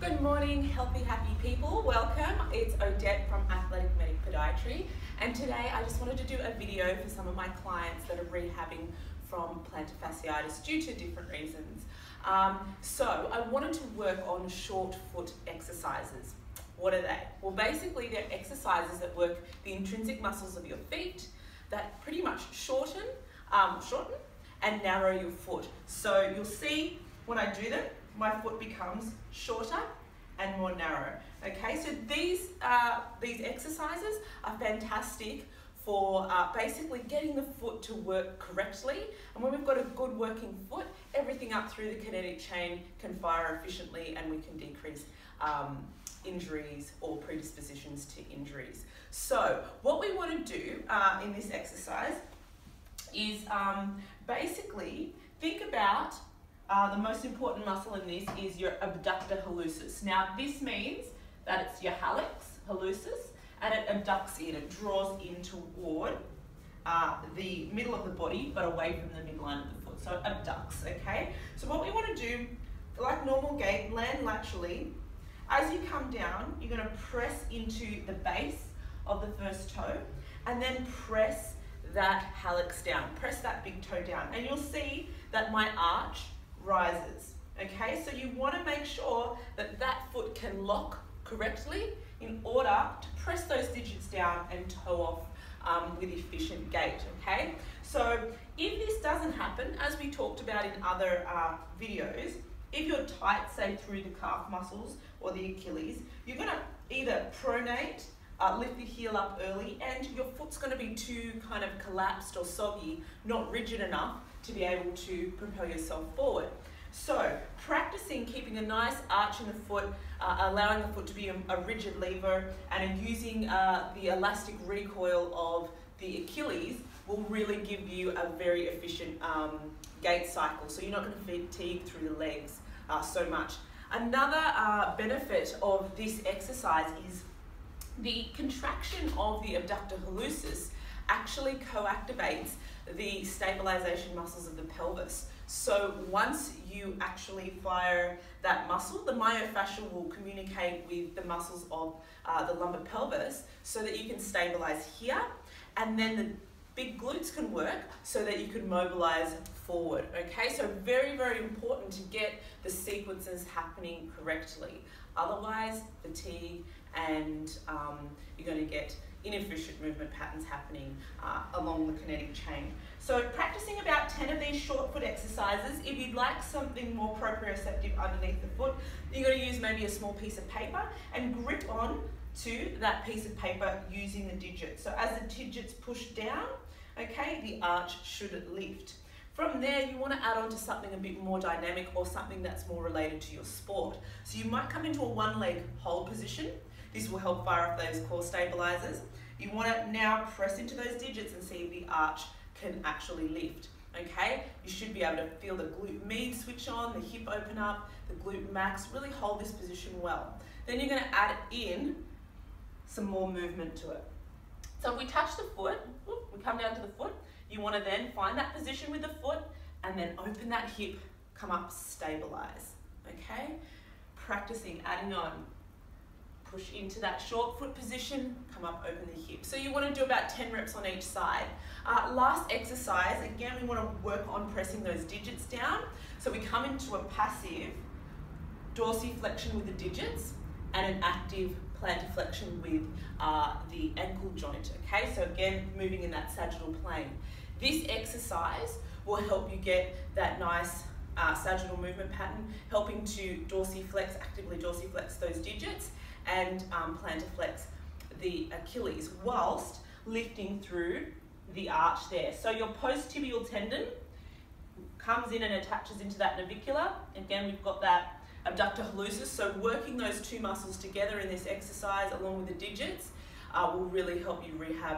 Good morning, healthy, happy people. Welcome. It's Odette from Athletic-medic Podiatry, and today I just wanted to do a video for some of my clients that are rehabbing from plantar fasciitis due to different reasons. So I wanted to work on short foot exercises. What are they? Well, basically they're exercises that work the intrinsic muscles of your feet that pretty much shorten and narrow your foot. So you'll see when I do them, my foot becomes shorter and more narrow. Okay, so these exercises are fantastic for basically getting the foot to work correctly. And when we've got a good working foot, everything up through the kinetic chain can fire efficiently and we can decrease injuries or predispositions to injuries. So what we want to do in this exercise is basically think about the most important muscle in this is your abductor hallucis. Now this means that it's your hallux hallucis and it abducts in, it draws in toward the middle of the body but away from the midline of the foot. So it abducts, okay? So what we want to do, like normal gait, land laterally. As you come down, you're going to press into the base of the first toe and then press that hallux down, press that big toe down, and you'll see that my arch rises. Okay, so you want to make sure that that foot can lock correctly in order to press those digits down and toe off with efficient gait. Okay, so if this doesn't happen, as we talked about in other videos, if you're tight, say through the calf muscles or the Achilles, you're going to either pronate, lift the heel up early, and your foot's going to be too kind of collapsed or soggy, not rigid enough to be able to propel yourself forward. So practicing keeping a nice arch in the foot, allowing the foot to be a rigid lever, and using the elastic recoil of the Achilles will really give you a very efficient gait cycle, so you're not going to fatigue through the legs so much. Another benefit of this exercise is the contraction of the abductor hallucis actually co-activates the stabilization muscles of the pelvis. So once you actually fire that muscle, the myofascia will communicate with the muscles of the lumbar pelvis so that you can stabilize here, and then the big glutes can work so that you can mobilize forward. Okay, so very, very important to get the sequences happening correctly. Otherwise, fatigue and you're going to get inefficient movement patterns happening along the kinetic chain. So practicing about 10 of these short foot exercises. If you'd like something more proprioceptive underneath the foot, you're going to use maybe a small piece of paper and grip on to that piece of paper using the digits. So as the digits push down, okay, the arch should lift. From there, you want to add on to something a bit more dynamic or something that's more related to your sport. So you might come into a one-leg hold position. This will help fire off those core stabilizers. You want to now press into those digits and see if the arch can actually lift. Okay, you should be able to feel the glute med switch on, the hip open up, the glute max, really hold this position well. Then you're going to add in some more movement to it. So if we touch the foot, we come down to the foot, you want to then find that position with the foot and then open that hip, come up, stabilize. Okay, practicing, adding on. Push into that short foot position, come up, open the hip. So you want to do about 10 reps on each side. Last exercise, again, we want to work on pressing those digits down. So we come into a passive dorsiflexion with the digits and an active plantarflexion with the ankle joint. Okay, so again, moving in that sagittal plane. This exercise will help you get that nice sagittal movement pattern, helping to dorsiflex, actively dorsiflex those digits and plantarflex the Achilles whilst lifting through the arch there. So your post-tibial tendon comes in and attaches into that navicular. Again, we've got that abductor hallucis, so working those two muscles together in this exercise along with the digits will really help you rehab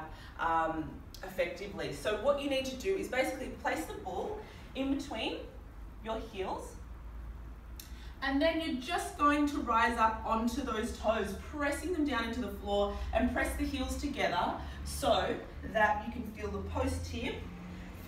effectively. So what you need to do is basically place the ball in between your heels, and then you're just going to rise up onto those toes, pressing them down into the floor and press the heels together so that you can feel the post tib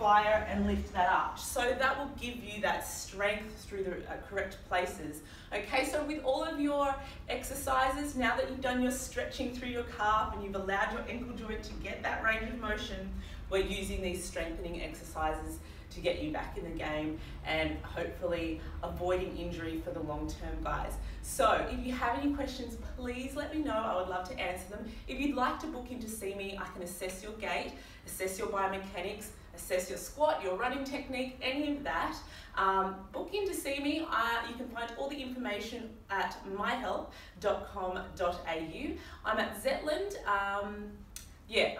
fire and lift that arch. So that will give you that strength through the correct places. Okay, so with all of your exercises, now that you've done your stretching through your calf and you've allowed your ankle joint to get that range of motion, we're using these strengthening exercises to get you back in the game and hopefully avoiding injury for the long term, guys. So if you have any questions, please let me know. I would love to answer them. If you'd like to book in to see me, I can assess your gait, assess your biomechanics, assess your squat, your running technique, any of that. Book in to see me. You can find all the information at myhealth.com.au. I'm at Zetland.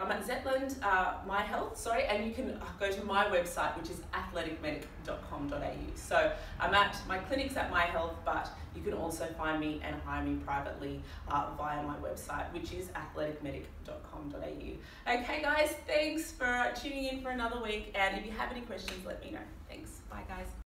I'm at Zetland, My Health, sorry, and you can go to my website, which is athleticmedic.com.au. So my clinic's at My Health, but you can also find me and hire me privately via my website, which is athleticmedic.com.au. Okay, guys, thanks for tuning in for another week, and if you have any questions, let me know. Thanks. Bye, guys.